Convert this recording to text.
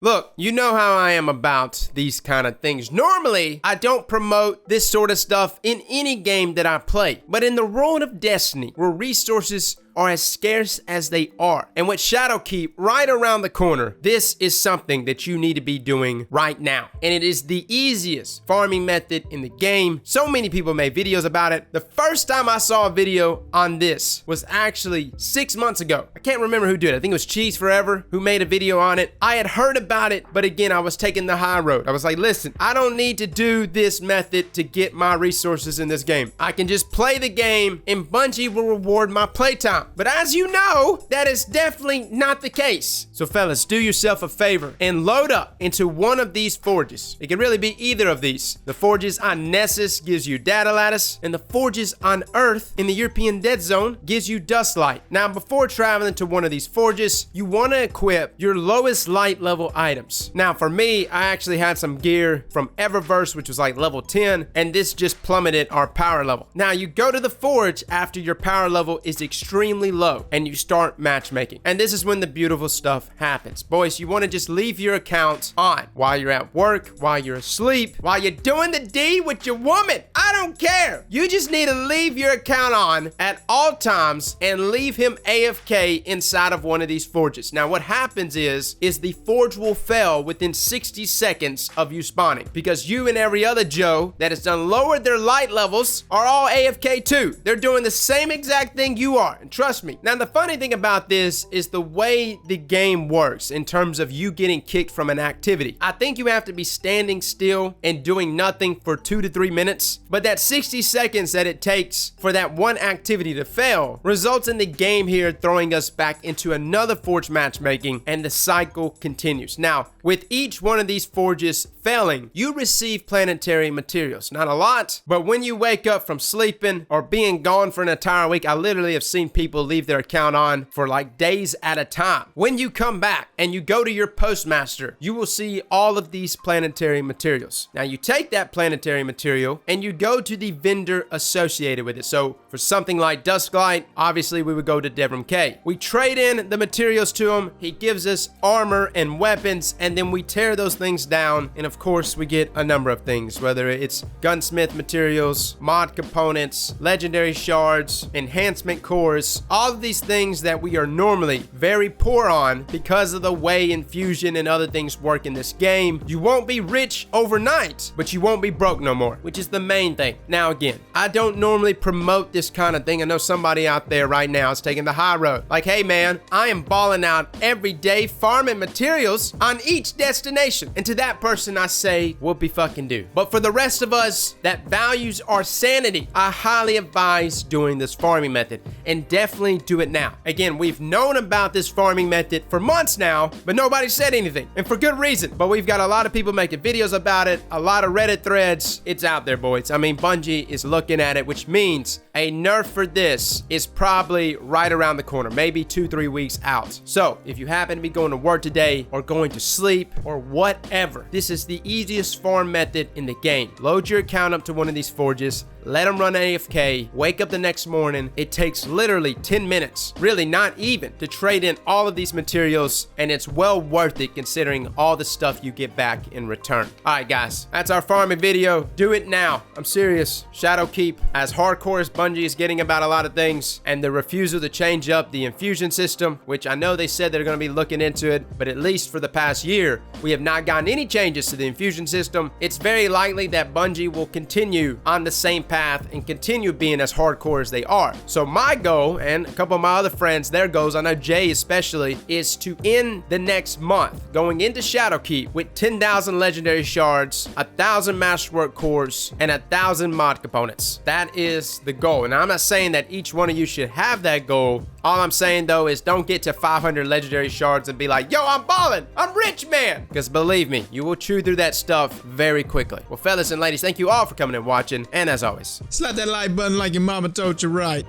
Look, you know how I am about these kind of things. Normally, I don't promote this sort of stuff in any game that I play. But in the world of Destiny, where resources are as scarce as they are, and with Shadowkeep right around the corner, this is something that you need to be doing right now. And it is the easiest farming method in the game. So many people made videos about it. The first time I saw a video on this was actually 6 months ago. I can't remember who did it. I think it was Cheese Forever who made a video on it. I had heard about it, but again, I was taking the high road. I was like, listen, I don't need to do this method to get my resources in this game. I can just play the game and Bungie will reward my playtime. But as you know, that is definitely not the case. So fellas, do yourself a favor and load up into one of these forges. It can really be either of these. The forges on Nessus gives you data lattice, and the forges on Earth in the European Dead Zone gives you dust light. Now, before traveling to one of these forges, you want to equip your lowest light level items. Now, for me, I actually had some gear from Eververse, which was like level 10, and this just plummeted our power level. Now, you go to the forge after your power level is extremely low and you start matchmaking. And this is when the beautiful stuff happens. Boys, you want to just leave your account on while you're at work, while you're asleep, while you're doing the D with your woman. I don't care. You just need to leave your account on at all times and leave him AFK inside of one of these forges. Now, what happens is the forge will fail within 60 seconds of you spawning, because you and every other Joe that has done lowered their light levels are all AFK too. They're doing the same exact thing you are. And trust me. Now, the funny thing about this is the way the game works in terms of you getting kicked from an activity. I think you have to be standing still and doing nothing for 2 to 3 minutes, but that 60 seconds that it takes for that one activity to fail results in the game here throwing us back into another forge matchmaking, and the cycle continues. Now, with each one of these forges failing, you receive planetary materials. Not a lot, but when you wake up from sleeping or being gone for an entire week, I literally have seen people leave their account on for like days at a time. When you come back and you go to your postmaster, you will see all of these planetary materials. Now, you take that planetary material and you go to the vendor associated with it. So for something like Dusklight, obviously we would go to Devrim K. We trade in the materials to him. He gives us armor and weapons, and then we tear those things down. And of course, we get a number of things, whether it's gunsmith materials, mod components, legendary shards, enhancement cores, all of these things that we are normally very poor on because of the way infusion and other things work in this game. You won't be rich overnight, but you won't be broke no more, which is the main thing. Now, again, I don't normally promote this kind of thing. I know somebody out there right now is taking the high road. Like, hey man, I am balling out every day farming materials on each destination. And to that person, I say, whoopee fucking do. But for the rest of us that values our sanity, I highly advise doing this farming method, and definitely do it now. Again, we've known about this farming method for months now, but nobody said anything, and for good reason. But we've got a lot of people making videos about it, a lot of Reddit threads. It's out there, boys. I mean, Bungie is looking at it, which means a nerf for this is probably right around the corner, maybe 2-3 weeks out. So if you happen to be going to work today or going to sleep or whatever, this is the easiest farm method in the game. Load your account up to one of these forges, let them run AFK, wake up the next morning. It takes literally 10 minutes, really not even, to trade in all of these materials, and it's well worth it considering all the stuff you get back in return. All right, guys, that's our farming video. Do it now. I'm serious. Shadowkeep, as hardcore as Bungie is getting about a lot of things, and the refusal to change up the infusion system, which I know they said they're going to be looking into it, but at least for the past year, we have not gotten any changes to the infusion system. It's very likely that Bungie will continue on the same path and continue being as hardcore as they are. So my goal, and a couple of my other friends, their goals, I know Jay especially, is to end the next month going into Shadowkeep with 10,000 legendary shards, 1,000 masterwork cores, and 1,000 mod components. That is the goal. And I'm not saying that each one of you should have that goal. All I'm saying though is don't get to 500 legendary shards and be like, yo, I'm balling, I'm rich, man. Because believe me, you will chew through that stuff very quickly. Well, fellas and ladies, thank you all for coming and watching. And as always, slap that like button like your mama told you right.